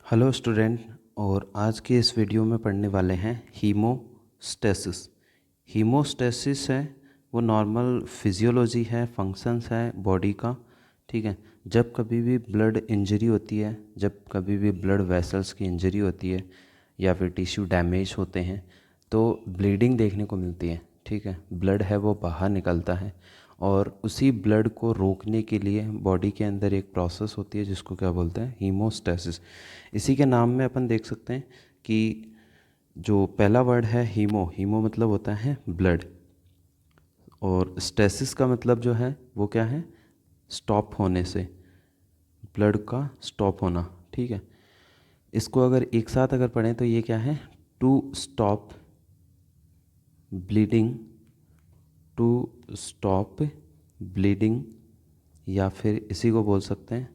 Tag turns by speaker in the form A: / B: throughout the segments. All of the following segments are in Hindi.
A: Hello student. और आज के इस वीडियो में पढ़ने वाले हैं हीमोस्टेसिस। हीमोस्टेसिस है वो नॉर्मल फिजियोलॉजी है, फंक्शंस है बॉडी का। ठीक है, जब कभी भी ब्लड इंजरी होती है, जब कभी भी ब्लड वेसल्स की इंजरी होती है या फिर टिश्यू डैमेज होते हैं तो ब्लीडिंग देखने को मिलती है। ठीक है, ब्लड है वो बाहर निकलता है और उसी ब्लड को रोकने के लिए बॉडी के अंदर एक प्रोसेस होती है जिसको क्या बोलते हैं, हीमोस्टेसिस। इसी के नाम में अपन देख सकते हैं कि जो पहला वर्ड है हीमो, हीमो मतलब होता है ब्लड, और स्टेसिस का मतलब जो है वो क्या है, स्टॉप होने से, ब्लड का स्टॉप होना। ठीक है, इसको अगर एक साथ अगर पढ़ें तो ये क्या है, to stop bleeding, to stop bleeding, या फिर इसी को बोल सकते हैं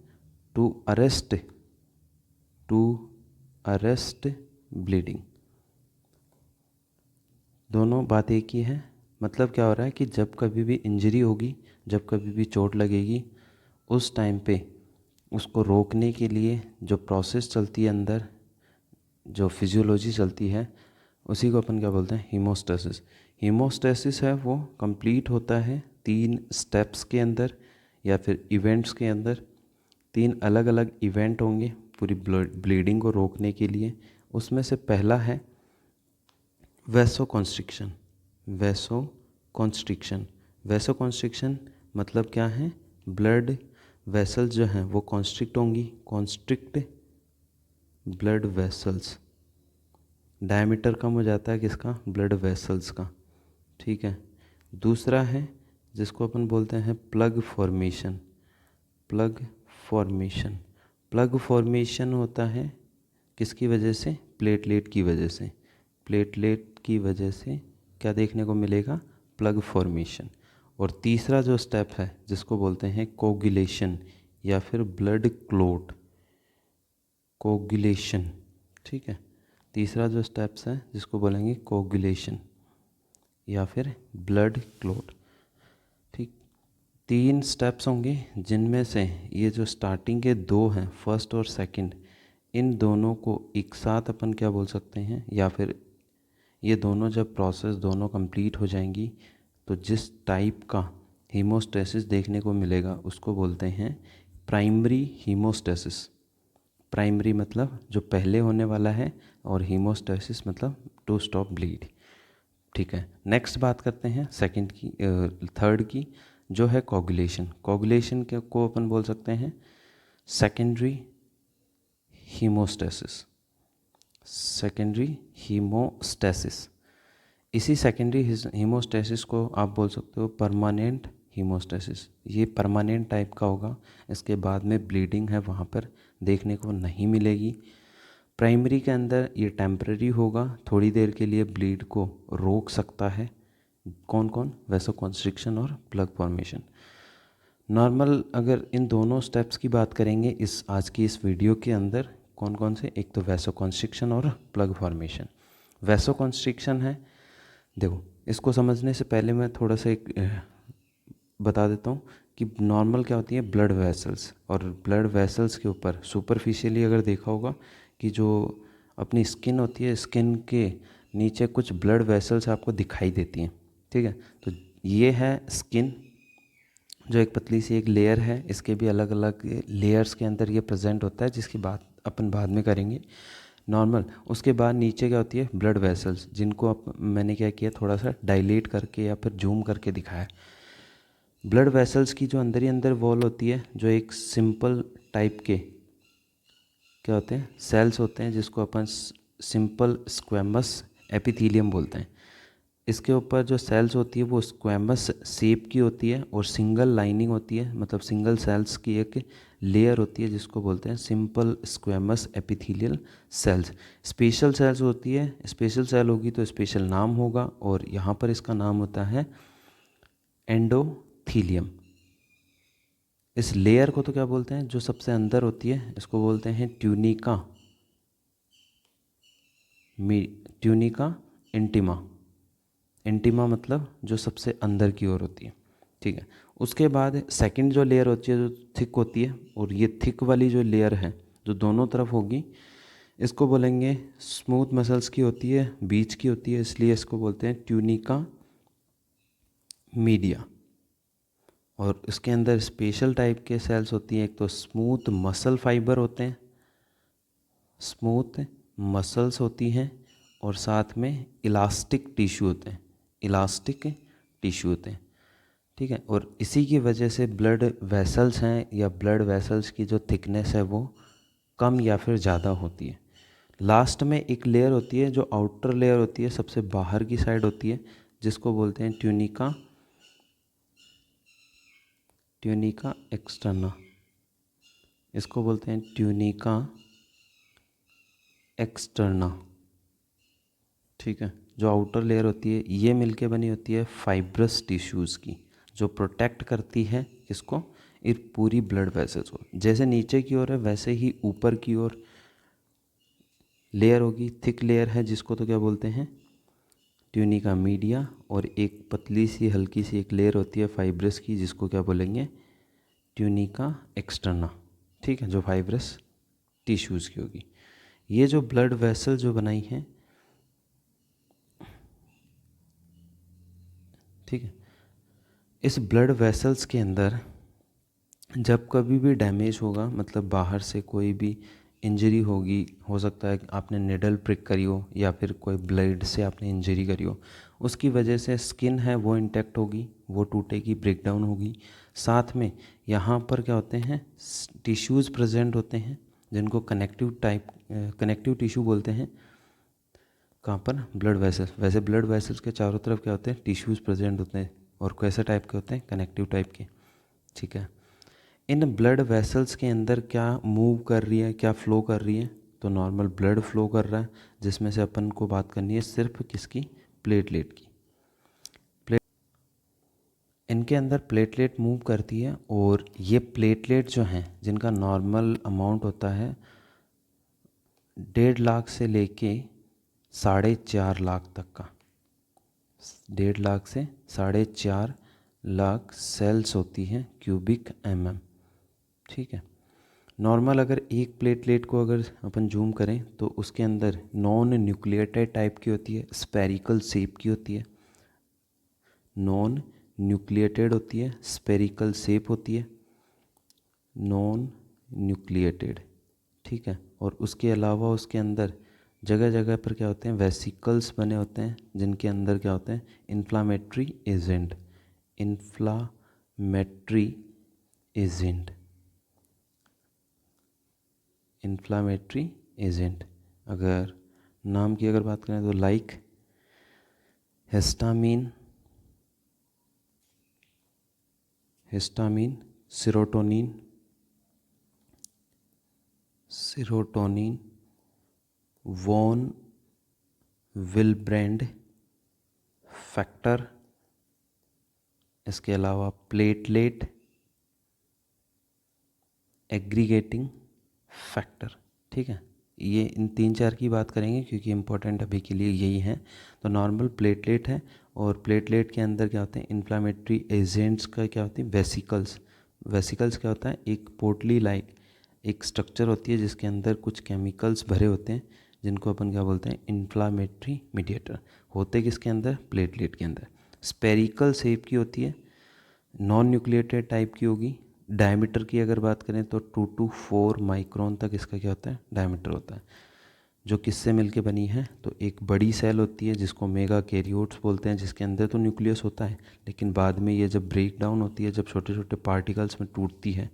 A: to arrest, to arrest bleeding. दोनों बात एक ही है। मतलब क्या हो रहा है कि जब कभी भी इंजरी होगी, जब कभी भी चोट लगेगी, उस टाइम पे उसको रोकने के लिए जो प्रोसेस चलती है अंदर, जो फिजियोलॉजी चलती है, उसी को अपन क्या बोलते हैं, हीमोस्टेसिस। हीमोस्टेसिस है वो कंप्लीट होता है 3 स्टेप्स के अंदर या फिर इवेंट्स के अंदर। 3 अलग अलग इवेंट होंगे पूरी ब्लीडिंग को रोकने के लिए। उसमें से पहला है वैसोकॉन्स्ट्रिक्शन। वैसोकॉन्स्ट्रिक्शन, वैसोकॉन्स्ट्रिक्शन मतलब क्या है, ब्लड वेसल्स जो हैं वो कॉन्स्ट्रिक्ट होंगी। कॉन्स्ट्रिक्ट ब्लड वेसल्स, डायमीटर कम हो जाता है किसका, ब्लड वेसल्स का। ठीक है, दूसरा है जिसको अपन बोलते हैं plug formation. Plug formation, plug formation होता है किसकी वजह से, प्लेटलेट की वजह से। प्लेटलेट की वजह से क्या देखने को मिलेगा, प्लग फॉर्मेशन। और तीसरा जो स्टेप है जिसको बोलते हैं कोगुलेशन या फिर ब्लड क्लोट, कोगुलेशन। ठीक है, तीसरा जो स्टेप्स है जिसको बोलेंगे कोगुलेशन या फिर ब्लड क्लोट। ठीक, 3 स्टेप्स होंगे जिनमें से ये जो स्टार्टिंग के 2 हैं, फर्स्ट और सेकंड, इन दोनों को एक साथ अपन क्या बोल सकते हैं, या फिर ये दोनों जब प्रोसेस दोनों कंप्लीट हो जाएंगी तो जिस टाइप का हीमोस्टेसिस देखने को मिलेगा उसको बोलते हैं प्राइमरी हीमोस्टेसिस। प्राइमरी मतलब जो पहले होने वाला है, और हीमोस्टेसिस मतलब टू स्टॉप ब्लीड। ठीक है, नेक्स्ट बात करते हैं सेकंड की, थर्ड की, जो है कोगुलेशन। कोगुलेशन के को अपन बोल सकते हैं सेकेंडरी हीमोस्टेसिस, सेकेंडरी हीमोस्टेसिस। इसी सेकेंडरी हीमोस्टेसिस को आप बोल सकते हो परमानेंट हीमोस्टेसिस। ये परमानेंट टाइप का होगा, इसके बाद में ब्लीडिंग है वहाँ पर देखने को नहीं मिलेगी। प्राइमरी के अंदर ये टेम्पररी होगा, थोड़ी देर के लिए ब्लीड को रोक सकता है। कौन कौन, वैसोकॉन्स्ट्रिक्शन और प्लग फॉर्मेशन। नॉर्मल अगर इन दोनों स्टेप्स की बात करेंगे इस आज की इस वीडियो के अंदर, कौन कौन से, एक तो वैसोकॉन्स्ट्रिक्शन और प्लग फॉर्मेशन। वैसोकॉन्स्ट्रिक्शन है, देखो इसको समझने से पहले मैं थोड़ा सा एक बता देता हूँ कि नॉर्मल क्या होती है, ब्लड वेसल्स। और ब्लड वेसल्स के ऊपर सुपरफिशियली अगर देखा होगा कि जो अपनी स्किन होती है, स्किन के नीचे कुछ ब्लड वेसल्स आपको दिखाई देती हैं। ठीक है, तो ये है स्किन, जो एक पतली सी एक लेयर है। इसके भी अलग अलग लेयर्स के अंदर ये प्रेजेंट होता है जिसकी बात अपन बाद में करेंगे। नॉर्मल, उसके बाद नीचे क्या होती है, ब्लड वेसल्स, जिनको मैंने क्या किया, थोड़ा सा डायलेट करके या फिर जूम करके दिखाया। ब्लड वेसल्स की जो अंदर ही अंदर वॉल होती है, जो एक सिंपल टाइप के क्या होते हैं, सेल्स होते हैं, जिसको अपन सिंपल स्क्वेमस एपिथेलियम बोलते हैं। इसके ऊपर जो सेल्स होती है वो स्क्वेमस शेप की होती है और सिंगल लाइनिंग होती है, मतलब सिंगल सेल्स की एक लेयर होती है जिसको बोलते हैं simple squamous epithelial cells. Special cells होती है, स्पेशल सेल होगी तो स्पेशल नाम होगा, और यहाँ पर इसका नाम होता है एंडोथीलियम। इस लेयर को तो क्या बोलते हैं, जो सबसे अंदर होती है, इसको बोलते हैं ट्यूनिका, ट्यूनिका इंटिमा। इंटिमा मतलब जो सबसे अंदर की ओर होती है। ठीक है, उसके बाद सेकंड जो लेयर होती है जो थिक होती है, और ये थिक वाली जो लेयर है जो दोनों तरफ होगी, इसको बोलेंगे स्मूथ मसल्स की होती है, बीच की होती है, इसलिए इसको बोलते हैं ट्यूनिका मीडिया। और इसके अंदर स्पेशल टाइप के सेल्स होती हैं, एक तो स्मूथ मसल फाइबर होते हैं, स्मूथ मसल्स होती हैं, और साथ में इलास्टिक टिश्यू होते हैं, इलास्टिक टिश्यू होते हैं, ठीक है। और इसी की वजह से ब्लड वेसल्स हैं या ब्लड वेसल्स की जो थिकनेस है वो कम या फिर ज़्यादा होती है। लास्ट में एक लेयर होती है जो आउटर लेयर होती है, सबसे बाहर की साइड होती है, जिसको बोलते हैं ट्यूनिका, ट्यूनिका एक्सटर्ना। इसको बोलते हैं ट्यूनिका एक्सटर्ना, ठीक है। जो आउटर लेयर होती है ये मिलके बनी होती है फाइब्रस टिश्यूज़ की, जो प्रोटेक्ट करती है इसको, इस पूरी ब्लड वेसल्स को। जैसे नीचे की ओर है वैसे ही ऊपर की ओर लेयर होगी, थिक लेयर है, जिसको तो क्या बोलते हैं ट्यूनिका मीडिया, और एक पतली सी हल्की सी एक लेयर होती है फाइब्रस की, जिसको क्या बोलेंगे ट्यूनिका एक्सटर्ना, ठीक है, जो फाइब्रस टिश्यूज़ की होगी। ये जो ब्लड वेसल जो बनाई हैं, ठीक है, इस ब्लड वेसल्स के अंदर जब कभी भी डैमेज होगा, मतलब बाहर से कोई भी इंजरी होगी, हो सकता है कि आपने निडल प्रिक करी हो या फिर कोई ब्लेड से आपने इंजरी करी हो, उसकी वजह से स्किन है वो इंटैक्ट होगी, वो टूटेगी, ब्रेक डाउन होगी। साथ में यहाँ पर क्या होते हैं टिश्यूज़ प्रेजेंट होते हैं, जिनको कनेक्टिव टिश्यू बोलते हैं। कहाँ पर ब्लड वेसल्स, वैसे ब्लड वेसल्स के चारों तरफ क्या होते हैं टिश्यूज़ प्रेजेंट होते हैं, और कैसे टाइप के होते हैं कनेक्टिव टाइप के, ठीक है। इन ब्लड वेसल्स के अंदर क्या मूव कर रही है, क्या फ्लो कर रही है, तो नॉर्मल ब्लड फ्लो कर रहा है, जिसमें से अपन को बात करनी है सिर्फ किसकी, प्लेटलेट की। इनके अंदर प्लेटलेट मूव करती है, और ये प्लेटलेट जो हैं जिनका नॉर्मल अमाउंट होता है 1.5 लाख से लेके 4.5 लाख तक का, 1.5 लाख से 4.5 लाख सेल्स होती हैं क्यूबिक mm, ठीक है। नॉर्मल अगर एक प्लेटलेट को अगर अपन जूम करें तो उसके अंदर नॉन न्यूक्लिएटेड टाइप की होती है, स्पेरिकल शेप की होती है, नॉन न्यूक्लिएटेड होती है, स्पेरिकल शेप होती है, नॉन न्यूक्लिएटेड, ठीक है। और उसके अलावा उसके अंदर जगह जगह पर क्या होते हैं वेसिकल्स बने होते हैं, जिनके अंदर क्या होते हैं inflammatory agent, inflammatory agent, inflammatory agent. अगर नाम की अगर बात करें तो like histamine, histamine, serotonin, serotonin, von Willebrand factor, इसके अलावा प्लेटलेट एग्रीगेटिंग फैक्टर, ठीक है। ये इन 3-4 की बात करेंगे क्योंकि इम्पोर्टेंट अभी के लिए यही है। तो नॉर्मल प्लेटलेट है, और प्लेटलेट के अंदर क्या होते हैं इन्फ्लामेटरी एजेंट्स का क्या होती है वेसिकल्स। वेसिकल्स क्या होता है एक पोटली लाइक एक स्ट्रक्चर होती है जिसके अंदर कुछ केमिकल्स भरे होते हैं, जिनको अपन क्या बोलते हैं इन्फ्लामेटरी मीडिएटर। होते किसके अंदर प्लेटलेट के अंदर। स्पेरिकल शेप की होती है, नॉन न्यूक्लिएटेड टाइप की होगी। डायमीटर की अगर बात करें तो 2 to 4 माइक्रोन तक इसका क्या होता है डायमीटर होता है। जो किससे मिलके बनी है तो एक बड़ी सेल होती है जिसको मेगा कैरियोट्स बोलते हैं, जिसके अंदर तो न्यूक्लियस होता है, लेकिन बाद में ये जब ब्रेक डाउन होती है, जब छोटे छोटे पार्टिकल्स में टूटती है,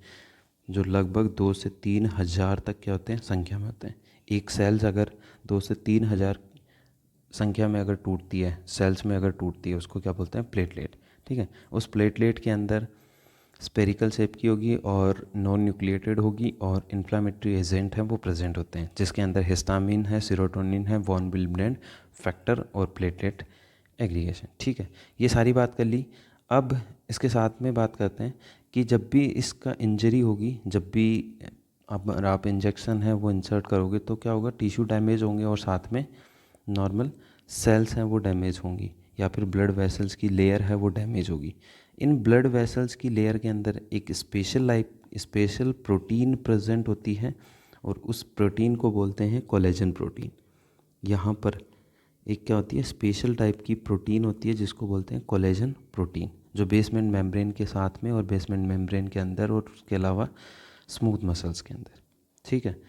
A: जो लगभग 2 से 3 हज़ार तक क्या होते हैं संख्या में होते हैं। एक सेल्स अगर 2 से 3 हज़ार संख्या में अगर टूटती है, सेल्स में अगर टूटती है, उसको क्या बोलते हैं प्लेटलेट, ठीक है। उस प्लेटलेट के अंदर स्पेरिकल शेप की होगी और नॉन न्यूक्लिएटेड होगी, और इन्फ्लामेटरी एजेंट हैं वो प्रेजेंट होते हैं, जिसके अंदर हिस्टामिन है, सेरोटोनिन है, वॉन विलब्रेंड फैक्टर और प्लेटलेट एग्रीगेशन, ठीक है। ये सारी बात कर ली। अब इसके साथ में बात करते हैं कि जब भी इसका इंजरी होगी, जब भी आप इंजेक्शन है वो इंसर्ट करोगे तो क्या होगा टिश्यू डैमेज होंगे, और साथ में नॉर्मल सेल्स हैं वो डैमेज होंगी, या फिर ब्लड वेसल्स की लेयर है वो डैमेज होगी। इन ब्लड वेसल्स की लेयर के अंदर एक स्पेशल प्रोटीन प्रेजेंट होती है, और उस प्रोटीन को बोलते हैं कोलेजन प्रोटीन। यहाँ पर एक क्या होती है, स्पेशल टाइप की प्रोटीन होती है जिसको बोलते हैं कोलेजन प्रोटीन, जो बेसमेंट मेम्ब्रेन के साथ में और बेसमेंट मेम्ब्रेन के अंदर और उसके अलावा स्मूथ मसल्स के अंदर, ठीक है।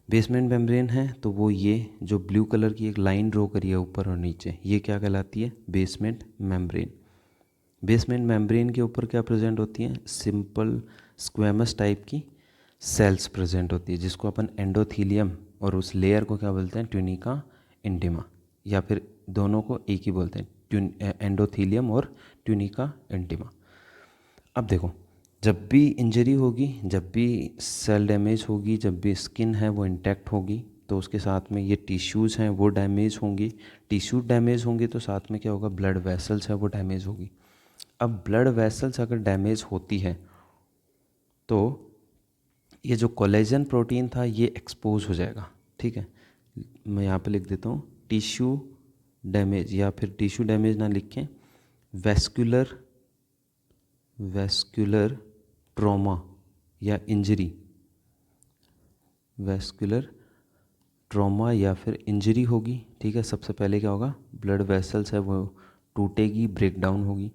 A: बेसमेंट मेम्ब्रेन है तो वो ये जो ब्लू कलर की एक लाइन ड्रॉ करी है ऊपर और नीचे, ये क्या कहलाती है, बेसमेंट मेम्ब्रेन। बेसमेंट मेम्ब्रेन के ऊपर क्या प्रेजेंट होती हैं, सिंपल स्क्वेमस टाइप की सेल्स प्रेजेंट होती है जिसको अपन एंडोथीलियम, और उस लेयर को क्या बोलते हैं, ट्यूनिका इंटिमा, या फिर दोनों को एक ही बोलते हैं, एंडोथीलियम और ट्यूनिका इंटिमा। अब देखो, जब भी इंजरी होगी, जब भी सेल डैमेज होगी, जब भी स्किन है वो इंटैक्ट होगी, तो उसके साथ में ये टिश्यूज़ हैं वो डैमेज होंगी। टिश्यू डैमेज होंगे तो साथ में क्या होगा, ब्लड वेसल्स है वो डैमेज होगी। अब ब्लड वेसल्स अगर डैमेज होती है तो ये जो कोलेजन प्रोटीन था ये एक्सपोज हो जाएगा, ठीक है। मैं यहाँ पे लिख देता हूँ टिश्यू डैमेज, या फिर टिश्यू डैमेज ना लिखें, वेस्कुलर ट्रॉमा या इंजरी, वेस्कुलर ट्रॉमा या फिर इंजरी होगी, ठीक है। सबसे पहले क्या होगा, ब्लड वेसल्स है वो टूटेगी, ब्रेक डाउन होगी,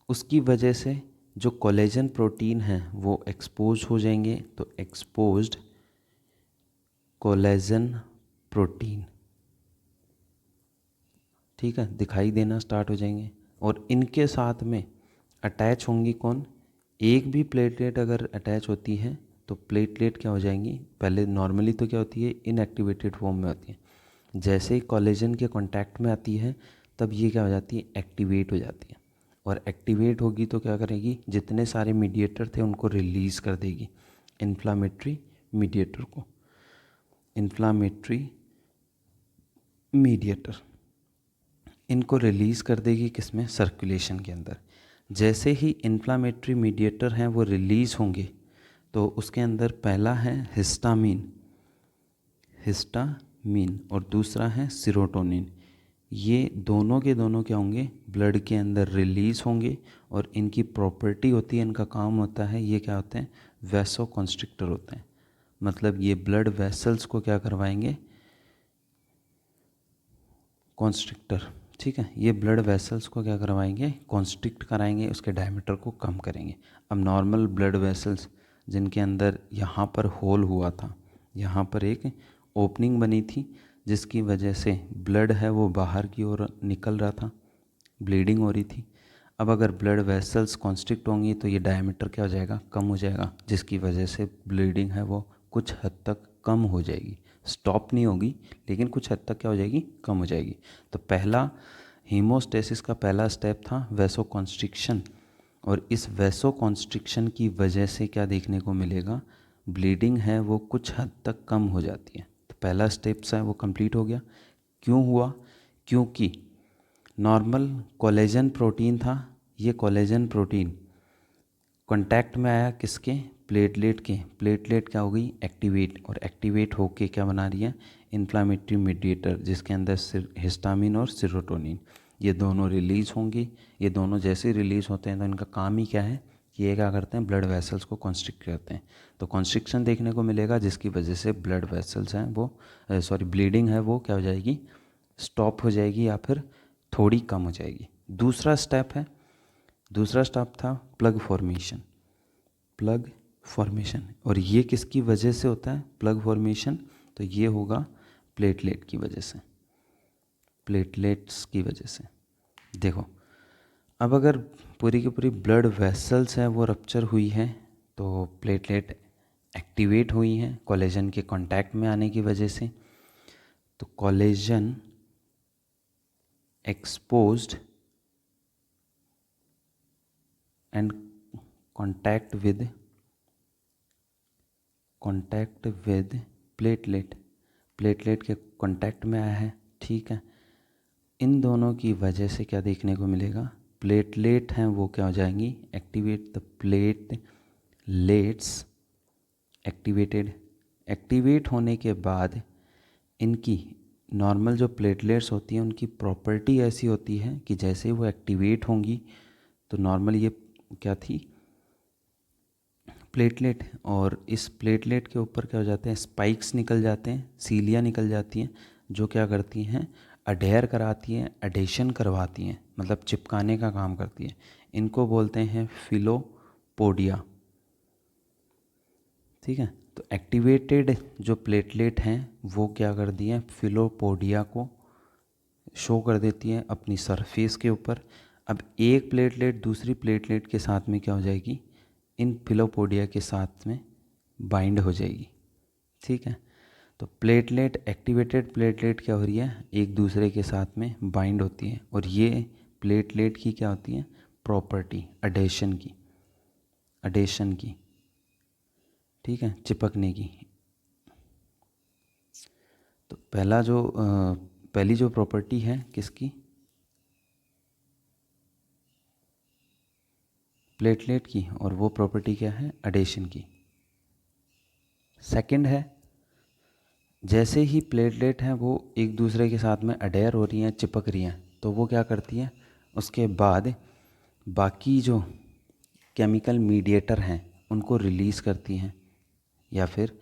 A: उसकी वजह से जो कोलेजन प्रोटीन है वो एक्सपोज हो जाएंगे, तो एक्सपोज्ड कोलेजन प्रोटीन, ठीक है, दिखाई देना स्टार्ट हो जाएंगे। और इनके साथ में अटैच होंगी कौन, एक भी प्लेटलेट अगर अटैच होती है तो प्लेटलेट क्या हो जाएंगी, पहले नॉर्मली तो क्या होती है, इनएक्टिवेटेड फॉर्म में होती है, जैसे ही कोलेजन के कांटेक्ट में आती है तब ये क्या हो जाती है, एक्टिवेट हो जाती है। और एक्टिवेट होगी तो क्या करेगी, जितने सारे मीडिएटर थे उनको रिलीज़ कर देगी, इन्फ्लामेटरी मीडिएटर को, इन्फ्लामेटरी मीडिएटर इनको रिलीज़ कर देगी किसमें, सर्कुलेशन के अंदर। जैसे ही इन्फ्लामेटरी मीडिएटर हैं वो रिलीज़ होंगे तो उसके अंदर पहला है हिस्टामिन, और दूसरा है सीरोटोनिन। ये दोनों के दोनों क्या होंगे, ब्लड के अंदर रिलीज़ होंगे, और इनकी प्रॉपर्टी होती है, इनका काम होता है, ये क्या होते हैं, वैसो कॉन्स्ट्रिक्टर होते हैं। मतलब ये ब्लड वेसल्स को क्या करवाएंगे, कॉन्स्ट्रिक्टर, ठीक है, ये ब्लड वेसल्स को क्या करवाएंगे, कॉन्स्ट्रिक्ट कराएंगे, उसके डायमीटर को कम करेंगे। अब नॉर्मल ब्लड वेसल्स जिनके अंदर यहाँ पर होल हुआ था, यहाँ पर एक ओपनिंग बनी थी जिसकी वजह से ब्लड है वो बाहर की ओर निकल रहा था, ब्लीडिंग हो रही थी। अब अगर ब्लड वेसल्स कॉन्स्ट्रिक्ट होंगी तो ये डायमीटर क्या हो जाएगा, कम हो जाएगा, जिसकी वजह से ब्लीडिंग है वो कुछ हद तक कम हो जाएगी, स्टॉप नहीं होगी लेकिन कुछ हद तक क्या हो जाएगी, कम हो जाएगी। तो पहला हीमोस्टेसिस का पहला स्टेप था वैसो कॉन्स्ट्रिक्शन, और इस वैसो कॉन्स्ट्रिक्शन की वजह से क्या देखने को मिलेगा, ब्लीडिंग है वो कुछ हद तक कम हो जाती है। तो पहला स्टेप्स है वो कंप्लीट हो गया। क्यों हुआ, क्योंकि नॉर्मल कोलेजन प्रोटीन था, ये कोलेजन प्रोटीन कांटेक्ट में आया किसके, प्लेटलेट के, प्लेटलेट क्या हो गई, एक्टिवेट, और एक्टिवेट होके क्या बना रही है, इन्फ्लामेटरी मीडिएटर, जिसके अंदर हिस्टामिन और सीरोटोनिन, ये दोनों रिलीज़ होंगी। ये दोनों जैसे रिलीज़ होते हैं तो इनका काम ही क्या है कि ये क्या करते हैं, ब्लड वेसल्स को कॉन्स्ट्रिक्ट करते हैं। तो कॉन्स्ट्रिक्शन देखने को मिलेगा जिसकी वजह से ब्लड वेसल्स हैं वो ब्लीडिंग है वो क्या हो जाएगी, स्टॉप हो जाएगी या फिर थोड़ी कम हो जाएगी। दूसरा स्टेप था प्लग फॉर्मेशन, और ये किसकी वजह से होता है प्लग फॉर्मेशन, तो ये होगा प्लेटलेट की वजह से, प्लेटलेट्स की वजह से। देखो, अब अगर पूरी की पूरी ब्लड वेसल्स है वो रप्चर हुई है तो प्लेटलेट एक्टिवेट हुई हैं कोलेजन के कांटेक्ट में आने की वजह से, तो collagen exposed and contact with platelet के कांटेक्ट में आया है, ठीक है। इन दोनों की वजह से क्या देखने को मिलेगा, प्लेटलेट हैं वो क्या हो जाएंगी, एक्टिवेट, द प्लेटलेट्स एक्टिवेट होने के बाद इनकी नॉर्मल जो प्लेटलेट्स होती हैं उनकी प्रॉपर्टी ऐसी होती है कि जैसे ही वो एक्टिवेट होंगी तो नॉर्मल ये क्या थी, प्लेटलेट, और इस प्लेटलेट के ऊपर क्या हो जाते हैं, स्पाइक्स निकल जाते हैं, सीलियाँ निकल जाती हैं, जो क्या करती हैं, अडेयर कराती हैं, एडेशन करवाती हैं, मतलब चिपकाने का काम करती है। इनको बोलते हैं फिलोपोडिया। ठीक है, तो एक्टिवेटेड जो प्लेटलेट हैं वो क्या कर दिए, फिलोपोडिया को शो कर देती हैं अपनी सरफेस के ऊपर। अब एक प्लेटलेट दूसरी प्लेटलेट के साथ में क्या हो जाएगी, इन फिलोपोडिया के साथ में बाइंड हो जाएगी। ठीक है, तो प्लेटलेट, एक्टिवेटेड प्लेटलेट क्या हो रही है, एक दूसरे के साथ में बाइंड होती है, और ये प्लेटलेट की क्या होती है, प्रॉपर्टी अडेशन की, अडेशन की। ठीक है, चिपकने की। तो पहली जो प्रॉपर्टी है किसकी, प्लेटलेट की, और वो प्रॉपर्टी क्या है, एडेशन की। सेकंड है, जैसे ही प्लेटलेट हैं वो एक दूसरे के साथ में अडेयर हो रही हैं, चिपक रही हैं, तो वो क्या करती हैं, उसके बाद बाकी जो केमिकल मीडिएटर हैं उनको रिलीज़ करती हैं, या फिर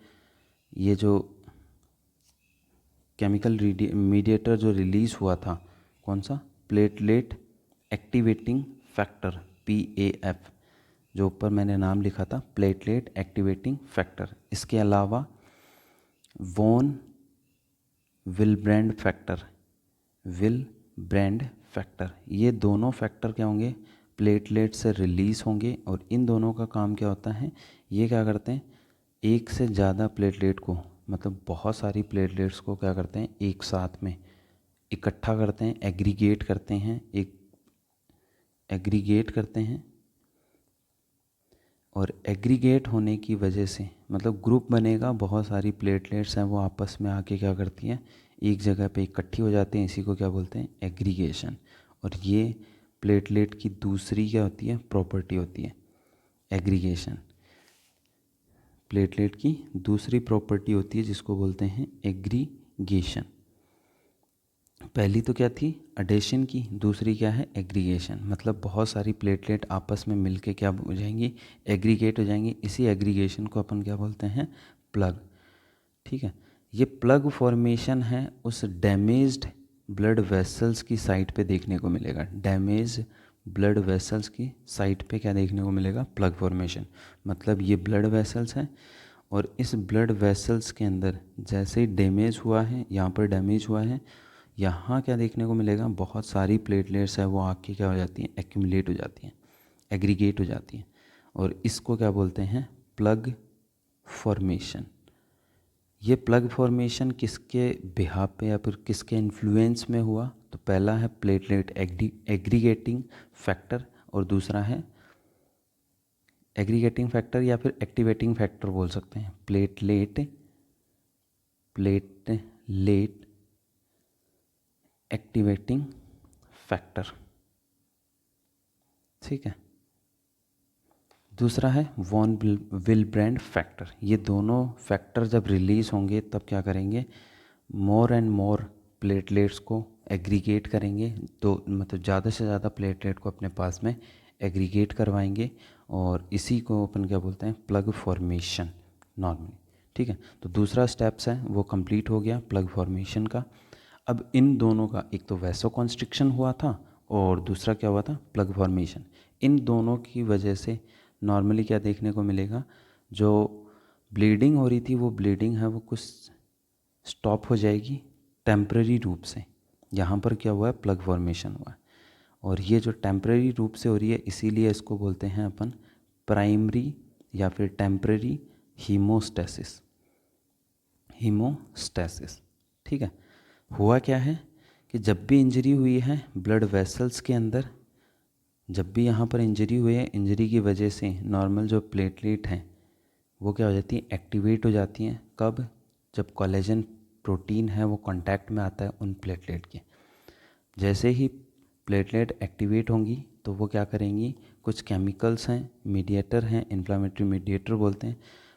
A: ये जो केमिकल मीडिएटर जो रिलीज़ हुआ था, कौन सा, प्लेटलेट एक्टिवेटिंग फैक्टर, PAF, जो ऊपर मैंने नाम लिखा था, प्लेटलेट एक्टिवेटिंग फैक्टर। इसके अलावा वॉन विलब्रेंड फैक्टर, विलब्रेंड फैक्टर, ये दोनों फैक्टर क्या होंगे, प्लेटलेट से रिलीज़ होंगे, और इन दोनों का काम क्या होता है, ये क्या करते हैं, एक से ज़्यादा प्लेटलेट को, मतलब बहुत सारी प्लेटलेट्स को क्या करते हैं, एक साथ में इकट्ठा करते हैं, एग्रीगेट करते हैं, एग्रीगेट करते हैं, और एग्रीगेट होने की वजह से मतलब ग्रुप बनेगा, बहुत सारी प्लेटलेट्स हैं वो आपस में आके क्या करती हैं, एक जगह पे इकट्ठी हो जाते हैं, इसी को क्या बोलते हैं, एग्रीगेशन। और ये प्लेटलेट की दूसरी क्या होती है, प्रॉपर्टी होती है, एग्रीगेशन। प्लेटलेट की दूसरी प्रॉपर्टी होती है जिसको बोलते हैं एग्रीगेशन। पहली तो क्या थी, अडेशन की, दूसरी क्या है, एग्रीगेशन। मतलब बहुत सारी प्लेटलेट आपस में मिलके क्या हो जाएंगी, एग्रीगेट हो जाएंगी। इसी एग्रीगेशन को अपन क्या बोलते हैं, प्लग। ठीक है, ये प्लग फॉर्मेशन है उस डैमेज्ड ब्लड वेसल्स की साइट पे देखने को मिलेगा। डैमेज ब्लड वेसल्स की साइट पे क्या देखने को मिलेगा, प्लग फॉर्मेशन। मतलब ये ब्लड वेसल्स हैं, और इस ब्लड वेसल्स के अंदर जैसे ही डैमेज हुआ है, यहाँ पर डैमेज हुआ है, यहाँ क्या देखने को मिलेगा, बहुत सारी प्लेटलेट्स है वो आके क्या हो जाती हैं, एक्यूमुलेट हो जाती हैं, एग्रीगेट हो जाती हैं, और इसको क्या बोलते हैं, प्लग फॉर्मेशन। ये प्लग फॉर्मेशन किसके बिहाफ पे या फिर किसके इन्फ्लुएंस में हुआ, तो पहला है प्लेटलेट एग्रीगेटिंग फैक्टर, और दूसरा है एग्रीगेटिंग फैक्टर या फिर एक्टिवेटिंग फैक्टर बोल सकते हैं, प्लेटलेट एक्टिवेटिंग फैक्टर। ठीक है, दूसरा है वॉन विलब्रेंड फैक्टर। ये दोनों फैक्टर जब रिलीज़ होंगे तब क्या करेंगे, मोर एंड मोर प्लेटलेट्स को एग्रीगेट करेंगे, तो मतलब ज़्यादा से ज़्यादा प्लेटलेट को अपने पास में एग्रीगेट करवाएंगे, और इसी को अपन क्या बोलते हैं, प्लग फॉर्मेशन नॉर्मली। ठीक है, तो दूसरा स्टेप्स है वो कंप्लीट हो गया प्लग फॉर्मेशन का। अब इन दोनों का एक तो वैसोकॉन्स्ट्रिक्शन हुआ था, और दूसरा क्या हुआ था, प्लग फॉर्मेशन। इन दोनों की वजह से नॉर्मली क्या देखने को मिलेगा, जो ब्लीडिंग हो रही थी वो ब्लीडिंग है वो कुछ स्टॉप हो जाएगी टेम्परेरी रूप से। यहाँ पर क्या हुआ है, प्लग फॉर्मेशन हुआ है, और ये जो टेम्परेरी रूप से हो रही है इसीलिए इसको बोलते हैं अपन प्राइमरी या फिर टेम्परेरी हीमोस्टेसिस, हीमोस्टेसिस। ठीक है, हुआ क्या है कि जब भी इंजरी हुई है ब्लड वेसल्स के अंदर, जब भी यहाँ पर इंजरी हुई है, इंजरी की वजह से नॉर्मल जो प्लेटलेट हैं वो क्या हो जाती हैं, एक्टिवेट हो जाती हैं। कब, जब कोलेजन प्रोटीन है वो कांटेक्ट में आता है उन प्लेटलेट के। जैसे ही प्लेटलेट एक्टिवेट होंगी तो वो क्या करेंगी, कुछ केमिकल्स हैं, मीडिएटर हैं, इन्फ्लामेटरी मीडिएटर बोलते हैं,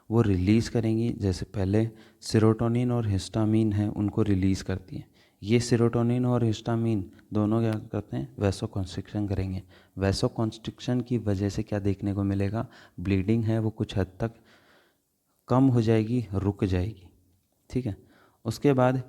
A: वो रिलीज़ करेंगी। जैसे पहले सेरोटोनिन और हिस्टामिन है उनको रिलीज़ करती हैं। ये सेरोटोनिन और हिस्टामिन दोनों क्या करते हैं, वैसोकॉन्स्ट्रिक्शन करेंगे। वैसोकॉन्स्ट्रिक्शन की वजह से क्या देखने को मिलेगा, ब्लीडिंग है वो कुछ हद तक कम हो जाएगी, रुक जाएगी। ठीक है, उसके बाद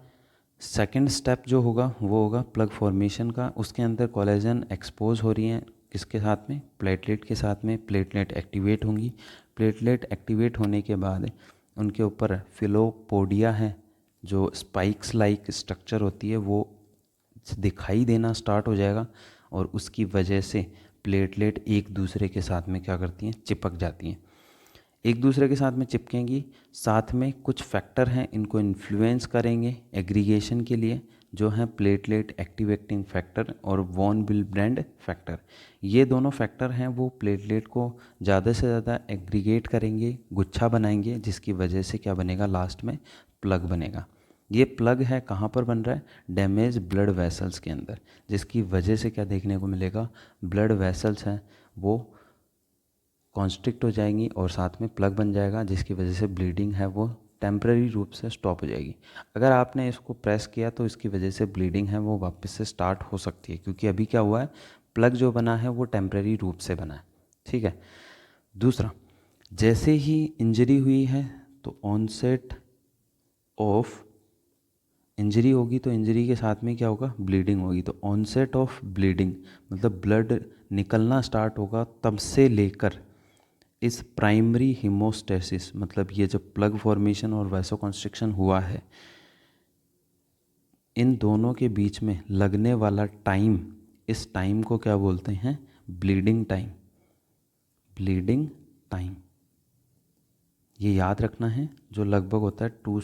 A: सेकंड स्टेप जो होगा वो होगा प्लग फॉर्मेशन का। उसके अंदर कोलेजन एक्सपोज हो रही हैं, किसके साथ में, प्लेटलेट के साथ में। प्लेटलेट एक्टिवेट होंगी, प्लेटलेट एक्टिवेट होने के बाद उनके ऊपर फिलोपोडिया है, जो स्पाइक्स लाइक स्ट्रक्चर होती है, वो दिखाई देना स्टार्ट हो जाएगा और उसकी वजह से प्लेटलेट एक दूसरे के साथ में क्या करती हैं, चिपक जाती हैं। एक दूसरे के साथ में चिपकेंगी, साथ में कुछ फैक्टर हैं इनको इन्फ्लुएंस करेंगे एग्रीगेशन के लिए, जो हैं प्लेटलेट एक्टिवेटिंग फैक्टर और वॉन विल्ब्रेंड फैक्टर। ये दोनों फैक्टर हैं वो प्लेटलेट को ज़्यादा से ज़्यादा एग्रीगेट करेंगे, गुच्छा बनाएंगे, जिसकी वजह से क्या बनेगा, लास्ट में प्लग बनेगा। ये प्लग है कहाँ पर बन रहा है, डैमेज ब्लड वेसल्स के अंदर, जिसकी वजह से क्या देखने को मिलेगा, ब्लड वेसल्स हैं वो कॉन्स्ट्रिक्ट हो जाएंगी और साथ में प्लग बन जाएगा, जिसकी वजह से ब्लीडिंग है वो टेम्परेरी रूप से स्टॉप हो जाएगी। अगर आपने इसको प्रेस किया तो इसकी वजह से ब्लीडिंग है वो वापस से स्टार्ट हो सकती है, क्योंकि अभी क्या हुआ है, प्लग जो बना है वो टेम्परेरी रूप से बना है। ठीक है, दूसरा, जैसे ही इंजरी हुई है तो ऑनसेट ऑफ इंजरी होगी, तो इंजरी के साथ में क्या होगा, ब्लीडिंग होगी। तो ऑनसेट ऑफ ब्लीडिंग मतलब ब्लड निकलना स्टार्ट होगा तब से लेकर इस प्राइमरी हीमोस्टेसिस, मतलब ये जब प्लग फॉर्मेशन और वैसोकॉन्स्ट्रिक्शन हुआ है, इन दोनों के बीच में लगने वाला टाइम, इस टाइम को क्या बोलते हैं, ब्लीडिंग टाइम। ब्लीडिंग टाइम ये याद रखना है, जो लगभग होता है 2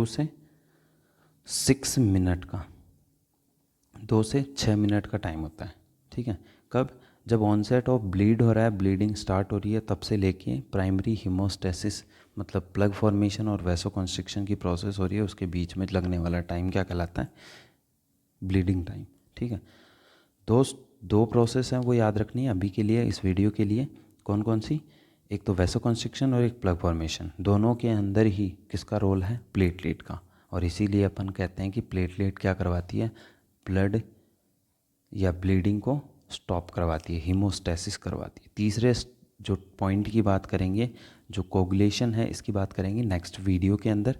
A: से 6 मिनट का, 2 से 6 मिनट का टाइम होता है। ठीक है, कब, जब ऑनसेट ऑफ ब्लीड हो रहा है, ब्लीडिंग स्टार्ट हो रही है, तब से लेके प्राइमरी हीमोस्टेसिस मतलब प्लग फॉर्मेशन और वैसोकॉन्स्ट्रिक्शन की प्रोसेस हो रही है, उसके बीच में लगने वाला टाइम क्या कहलाता है, ब्लीडिंग टाइम। ठीक है, दो प्रोसेस हैं वो याद रखनी है अभी के लिए, इस वीडियो के लिए। कौन कौन सी, एक तो वैसोकॉन्स्ट्रिक्शन और एक प्लग फॉर्मेशन। दोनों के अंदर ही किसका रोल है, प्लेटलेट का, और इसीलिए अपन कहते हैं कि प्लेटलेट क्या करवाती है, ब्लड या ब्लीडिंग को स्टॉप करवाती है, हीमोस्टेसिस करवाती है। तीसरे जो पॉइंट की बात करेंगे, जो कोगुलेशन है, इसकी बात करेंगे नेक्स्ट वीडियो के अंदर।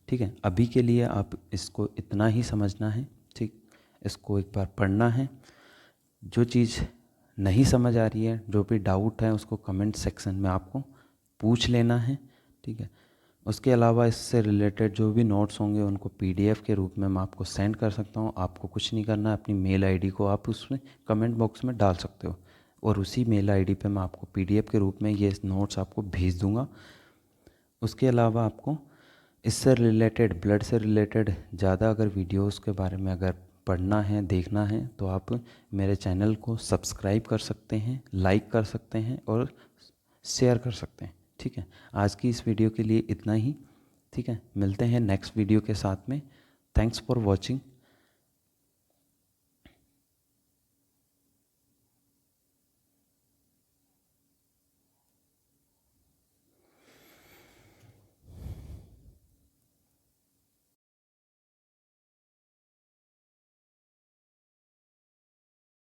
A: ठीक है, अभी के लिए आप इसको इतना ही समझना है। ठीक, इसको एक बार पढ़ना है, जो चीज़ नहीं समझ आ रही है, जो भी डाउट है, उसको कमेंट सेक्शन में आपको पूछ लेना है। ठीक है, उसके अलावा इससे रिलेटेड जो भी नोट्स होंगे उनको पीडीएफ के रूप में मैं आपको सेंड कर सकता हूँ। आपको कुछ नहीं करना है, अपनी मेल आईडी को आप उसमें कमेंट बॉक्स में डाल सकते हो और उसी मेल आईडी पे मैं आपको पीडीएफ के रूप में ये नोट्स आपको भेज दूँगा। उसके अलावा आपको इससे रिलेटेड, ब्लड से रिलेटेड ज़्यादा अगर वीडियोस के बारे में अगर पढ़ना है, देखना है, तो आप मेरे चैनल को सब्सक्राइब कर सकते हैं, लाइक कर सकते हैं और शेयर कर सकते हैं। ठीक है, आज की इस वीडियो के लिए इतना ही। ठीक है, मिलते हैं नेक्स्ट वीडियो के साथ में। Thanks for watching.